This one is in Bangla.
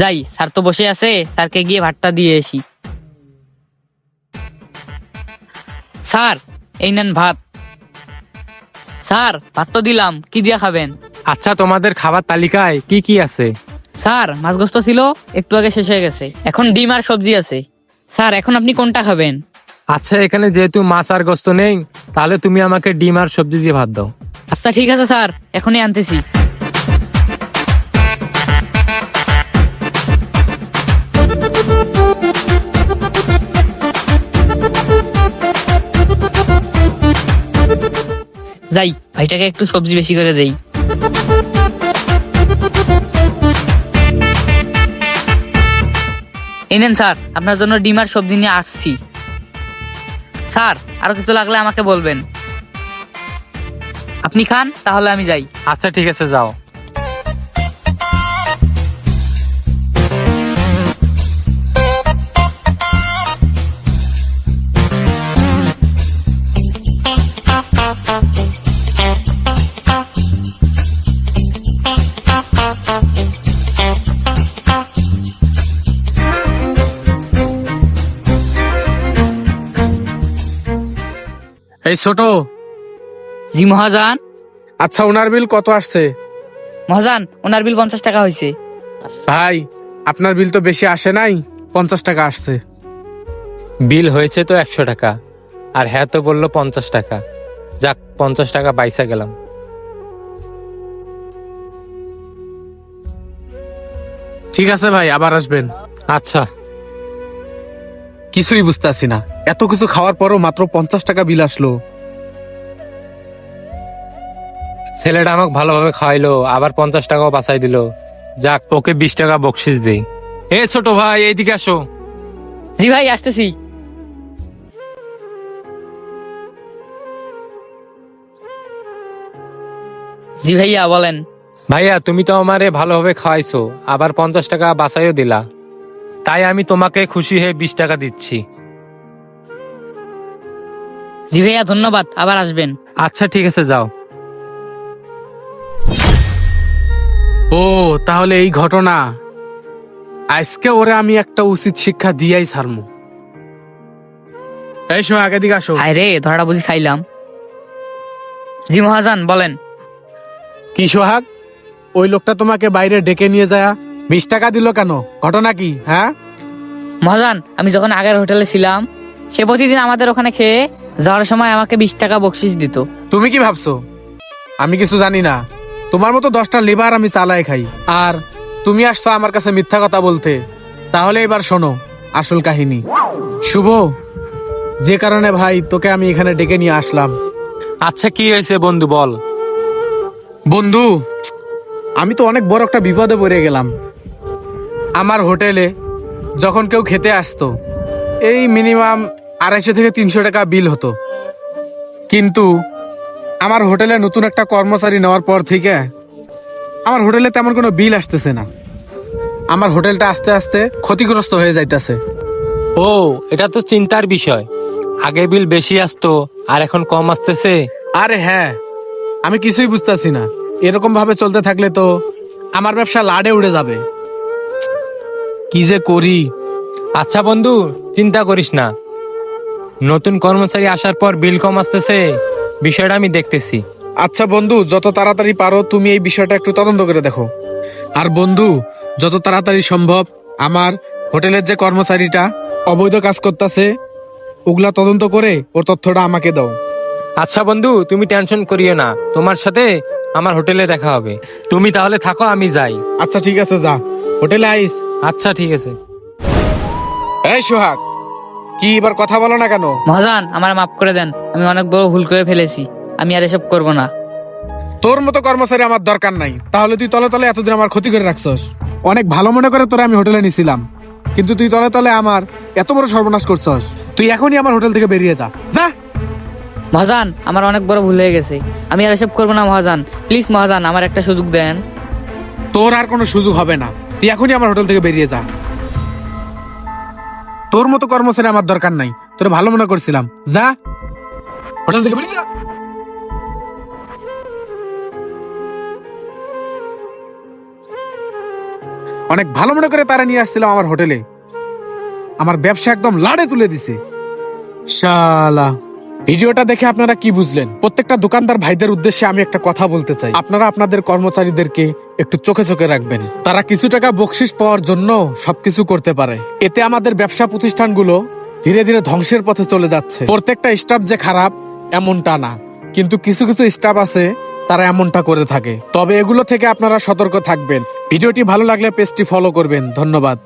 যাই, স্যার তো বসে আছে, স্যারকে গিয়ে ভাতটা দিয়ে আসি। স্যার, এই নেন ভাত। স্যার, ভাত তো দিলাম, কি দিয়া খাবেন? আচ্ছা, তোমাদের খাবার তালিকায় কি কি আছে? স্যার, মাছ গোস্ত ছিল, একটু আগে শেষ হয়ে গেছে। এখন ডিম আর সবজি আছে। স্যার, এখন আপনি কোনটা খাবেন? আচ্ছা, এখানে যেহেতু মাছ আর গোস্ত নেই, তাহলে তুমি আমাকে ডিম আর সবজি দিয়ে ভাত দাও। আচ্ছা ঠিক আছে স্যার, এখনই আনতেছি। যাই, ভাইটাকে একটু সবজি বেশি করে দেই। এই নেন স্যার, আপনার জন্য ডিম আর সবজি নিয়ে আসছি। স্যার, আরো কিছু লাগলে আমাকে বলবেন। আপনি খান, তাহলে আমি যাই। আচ্ছা ঠিক আছে, যাও। এই ছোট, জি মহাজান। আচ্ছা ওনার বিল কত আসছে? মহাজান, ওনার বিল 50 টাকা হয়েছে। ভাই, আপনার বিল তো বেশি আসে নাই, 50 টাকা আসছে। বিল হয়েছে তো 100 টাকা, আর হ্যাঁ তো বললো 50 টাকা। যাক, 50 টাকা বাইসা গেলাম। ঠিক আছে ভাই, আবার আসবেন। আচ্ছা। কিছুই বুঝতেছি না, এত কিছু খাওয়ার পরও মাত্র 50 টাকা বিল আসলো। ছেলেটা আমাকে ভালোভাবে খাওয়াইলো, আবার 50 টাকাও বাঁচাই দিল। যাক, ওকে 20 টাকা বকশিস দেই। এ ছোট ভাই, এইদিকে আসো। জি ভাই, আসতেছি। জি ভাইয়া, বলেন। ভাইয়া, তুমি তো আমারে ভালোভাবে খাওয়াইছো, আবার 50 টাকা বাঁচাইও দিলা, তাই আমি তোমাকে খুশি হয়ে 20 টাকা দিচ্ছি। জি ভাইয়া, ধন্যবাদ, আবার আসবেন। আচ্ছা ঠিক আছে, যাও। ও, তাহলে এই ঘটনা। আজকে ওরে আমি একটা উচিত শিক্ষা দিয়াই ছাড়মু। এই সময় আগে দিকে আসো। হায় রে, ধরাটা বুঝি খাইলাম। জি মহাজান, বলেন। কি সোহাগ, ওই লোকটা তোমাকে বাইরে ডেকে নিয়ে যায় 20 টাকা দিল কেন? ঘটনা কি? হ্যাঁ, মহাজান, আমি যখন আগের হোটেলে ছিলাম, সে প্রতিদিন আমাদের ওখানে খেয়ে যাওয়ার সময় আমাকে 20 টাকা বকশিস দিত। তুমি কি ভাবছো আমি কিছু জানি না? তোমার মতো 10টা লিভার আমি চালাই খাই, আর তুমি আসছো আমার কাছে মিথ্যা কথা বলতে। তাহলে এবার শোনো আসল কাহিনী। শুভ, যে কারণে ভাই তোকে আমি এখানে ডেকে নিয়ে আসলাম। আচ্ছা, কি হয়েছে বন্ধু, বল। বন্ধু, আমি তো অনেক বড় একটা বিপদে পড়ে গেলাম। আমার হোটেলে যখন কেউ খেতে আসতো, এই মিনিমাম 250 থেকে 300 টাকা বিল হতো। কিন্তু আমার হোটেলে নতুন একটা কর্মচারী নেওয়ার পর থেকে আমার হোটেলে তেমন কোনো বিল আসতেছে না। আমার হোটেলটা আস্তে আস্তে ক্ষতিগ্রস্ত হয়ে যাইতেছে। ও, এটা তো চিন্তার বিষয়। আগে বিল বেশি আসতো, আর এখন কম আসতেছে। আরে হ্যাঁ, আমি কিছুই বুঝতেছি না। এরকম ভাবে চলতে থাকলে তো আমার ব্যবসা লাডে উড়ে যাবে। কি যে করি। আচ্ছা বন্ধু, চিন্তা করিস না, নতুন কর্মচারী আসার পর বিল কম আসতেছে, বিষয়টা আমি দেখতেছি। আচ্ছা বন্ধু, যত তাড়াতাড়ি পারো তুমি এই বিষয়টা একটু তদন্ত করে দেখো। আর বন্ধু, যত তাড়াতাড়ি সম্ভব আমার হোটেলের যে কর্মচারীটা অবৈধ কাজ করতেছে, ওগুলা তদন্ত করে ওর তথ্যটা আমাকে দাও। আচ্ছা বন্ধু, তুমি টেনশন করিও না, তোমার সাথে আমার হোটেলে দেখা হবে। তুমি তাহলে থাকো, আমি যাই। আচ্ছা ঠিক আছে, যা, হোটেলে আইস। আচ্ছা ঠিক আছে। এই সোহাগ, কি এবার কথা বলো না কেন? মহাজান, আমার মাফ করে দেন, আমি অনেক বড় ভুল করে ফেলেছি। আমি আর এসব করব না। তোর মতো কর্মচারী আমার দরকার নাই। তাহলে তুই তলে তলে এতদিন আমার ক্ষতি করে রাখছস। অনেক ভালো মনে করে তোরা আমি হোটেলে নিছিলাম, কিন্তু তুই তলে তলে আমার এত বড় সর্বনাশ করছস। তুই এখনই আমার হোটেল থেকে বেরিয়ে যা, যা। মহাজান, আমার অনেক বড় ভুল হয়ে গেছে, আমি আর এসব করবো না। মহাজান প্লিজ, মহাজান আমার একটা সুযোগ দেন। তোর আর কোনো সুযোগ হবে না, তুই এখনই আমার হোটেল থেকে বেরিয়ে যা। তোর মতো কর্মচারী আমার দরকার নাই, তোর ভালো মনে করছিলাম। যা, হোটেল থেকে বেরিয়ে যা। অনেক ভালো মনে করে তারা নিয়ে আসছিলাম আমার হোটেলে। আমার ব্যবসা একদম লাড়ে তুলে দিছে। শালা, ভিডিওটা দেখে আপনারা কি বুঝলেন? প্রত্যেকটা দোকানদার ভাইদের উদ্দেশ্যে আমি একটা কথা বলতে চাই, আপনারা আপনাদের কর্মচারীদেরকে একটু চোখে চোখে রাখবেন। তারা কিছু টাকা বকশিস পাওয়ার জন্য সবকিছু করতে পারে। এতে আমাদের ব্যবসা প্রতিষ্ঠানগুলো ধীরে ধীরে ধ্বংসের পথে চলে যাচ্ছে। প্রত্যেকটা স্টাফ যে খারাপ এমনটা না, কিন্তু কিছু কিছু স্টাফ আছে তারা এমনটা করে থাকে। তবে এগুলো থেকে আপনারা সতর্ক থাকবেন। ভিডিওটি ভালো লাগলে পেজটি ফলো করবেন। ধন্যবাদ।